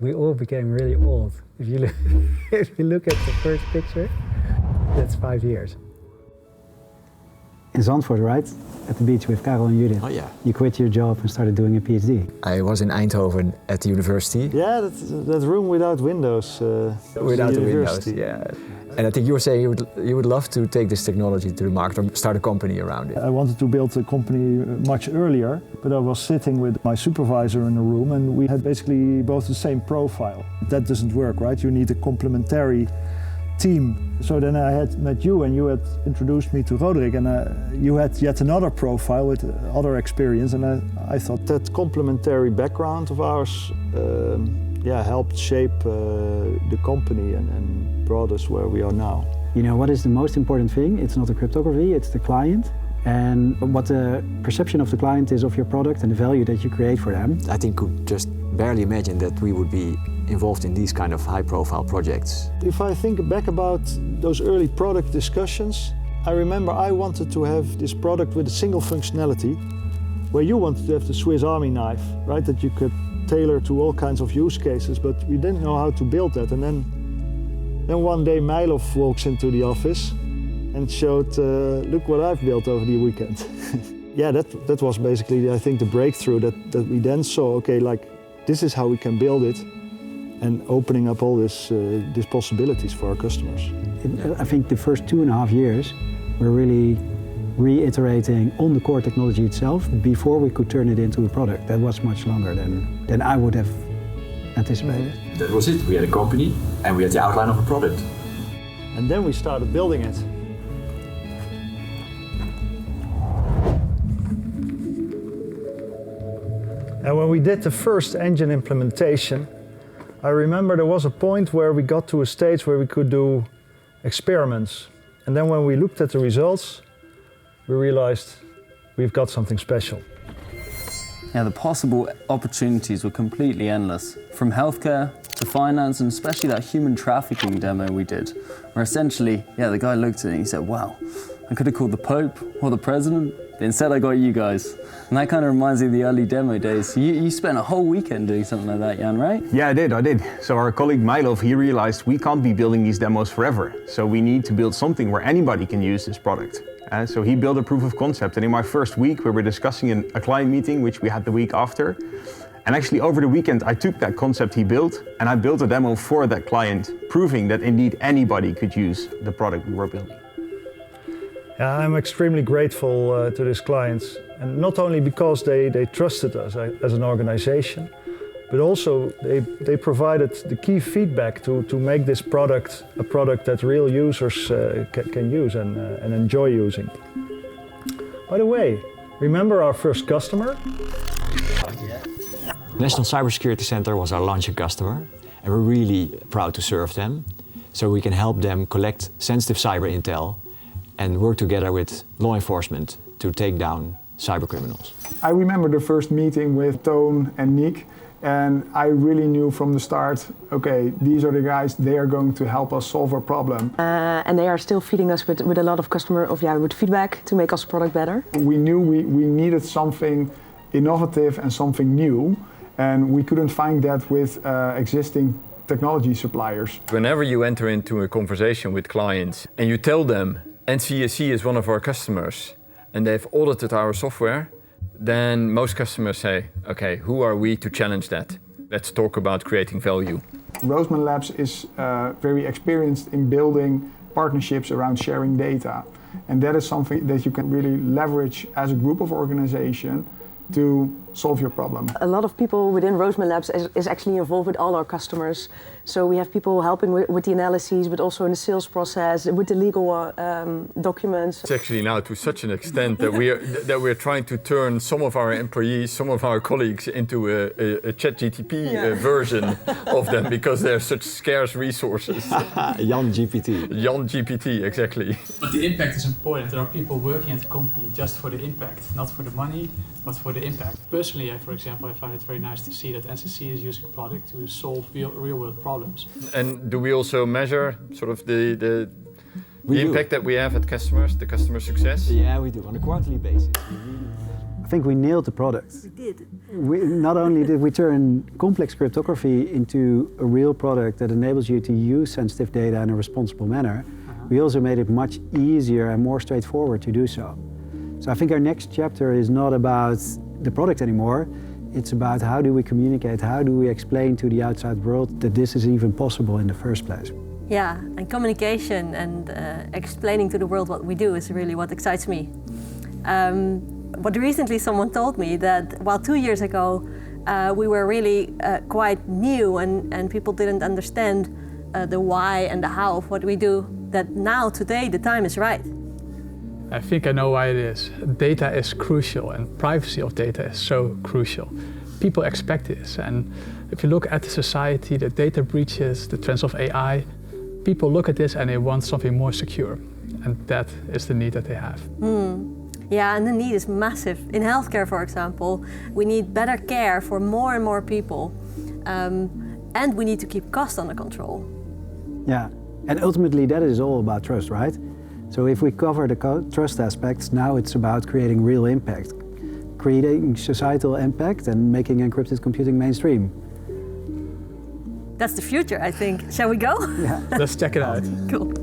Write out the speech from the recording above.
We all became really old. If you look at the first picture, that's 5 years. In Zandvoort, right? At the beach with Karel and Judith. Oh yeah. You quit your job and started doing a PhD. I was in Eindhoven at the university. Yeah, that room without windows. Without the windows, yeah. And I think you were saying you would love to take this technology to the market or start a company around it. I wanted to build a company much earlier, but I was sitting with my supervisor in a room and we had basically both the same profile. That doesn't work, right? You need a complementary team. So then I had met you and you had introduced me to Roderick and you had yet another profile with other experience and I thought that complementary background of ours helped shape the company and brought us where we are now. You know, what is the most important thing? It's not the cryptography, it's the client. And what the perception of the client is of your product and the value that you create for them. I think could just barely imagine that we would be involved in these kind of high-profile projects. If I think back about those early product discussions, I remember I wanted to have this product with a single functionality, where you wanted to have the Swiss Army knife, right? That you could tailor to all kinds of use cases, but we didn't know how to build that. And then one day Mylov walks into the office and showed, look what I've built over the weekend. Yeah, that was basically, I think, the breakthrough that we then saw, okay, like, this is how we can build it, and opening up all these possibilities for our customers. I think the first 2.5 years were really reiterating on the core technology itself before we could turn it into a product. That was much longer than I would have anticipated. That was it. We had a company and we had the outline of a product. And then we started building it. And when we did the first engine implementation, I remember there was a point where we got to a stage where we could do experiments. And then when we looked at the results, we realized we've got something special. Yeah, the possible opportunities were completely endless. From healthcare to finance, and especially that human trafficking demo we did, where essentially, the guy looked at it and he said, wow, I could have called the Pope or the President, but instead I got you guys. And that kind of reminds me of the early demo days. You spent a whole weekend doing something like that, Jan, right? Yeah, I did. So our colleague Mylov, he realized we can't be building these demos forever. So we need to build something where anybody can use this product. So he built a proof of concept. And in my first week, we were discussing in a client meeting, which we had the week after. And actually over the weekend, I took that concept he built and I built a demo for that client, proving that indeed anybody could use the product we were building. Yeah, I'm extremely grateful to these clients, and not only because they trusted us as an organization, but also they provided the key feedback to make this product a product that real users can use and enjoy using. By the way, remember our first customer? National Cybersecurity Center was our launching customer, and we're really proud to serve them, so we can help them collect sensitive cyber intel and work together with law enforcement to take down cyber criminals. I remember the first meeting with Toon and Niek, and I really knew from the start, okay, these are the guys, they are going to help us solve our problem. And they are still feeding us with a lot of with feedback to make our product better. We knew we needed something innovative and something new, and we couldn't find that with existing technology suppliers. Whenever you enter into a conversation with clients and you tell them NCSC is one of our customers and they've audited our software, then most customers say, okay, who are we to challenge that? Let's talk about creating value. Roseman Labs is very experienced in building partnerships around sharing data. And that is something that you can really leverage as a group of organization to solve your problem. A lot of people within Roseman Labs is actually involved with all our customers. So we have people helping with the analyses, but also in the sales process, with the legal documents. It's actually now to such an extent that we're trying to turn some of our employees, some of our colleagues into a ChatGPT version of them, because they're such scarce resources. Jan GPT, exactly. But the impact is important. There are people working at the company just for the impact, not for the money, but for the impact. Personally, for example, I find it very nice to see that NCC is using a product to solve real-world problems. And do we also measure sort of the impact that we have at customers, the customer success? Yeah, we do, on a quarterly basis. I I think we nailed the product. We did. Not only did we turn complex cryptography into a real product that enables you to use sensitive data in a responsible manner, we also made it much easier and more straightforward to do so. So I think our next chapter is not about the product anymore, it's about how do we communicate, how do we explain to the outside world that this is even possible in the first place. Yeah, and communication and explaining to the world what we do is really what excites me. But recently someone told me that while 2 years ago we were really quite new and people didn't understand the why and the how of what we do, that now today the time is right. I think I know why it is. Data is crucial and privacy of data is so crucial. People expect this, and if you look at the society, the data breaches, the trends of AI, people look at this and they want something more secure, and that is the need that they have. Yeah, and the need is massive. In healthcare, for example, we need better care for more and more people, and we need to keep costs under control. Yeah, and ultimately that is all about trust, right? So if we cover the trust aspects, now it's about creating real impact, creating societal impact and making encrypted computing mainstream. That's the future, I think. Shall we go? Yeah. Let's check it out. Cool.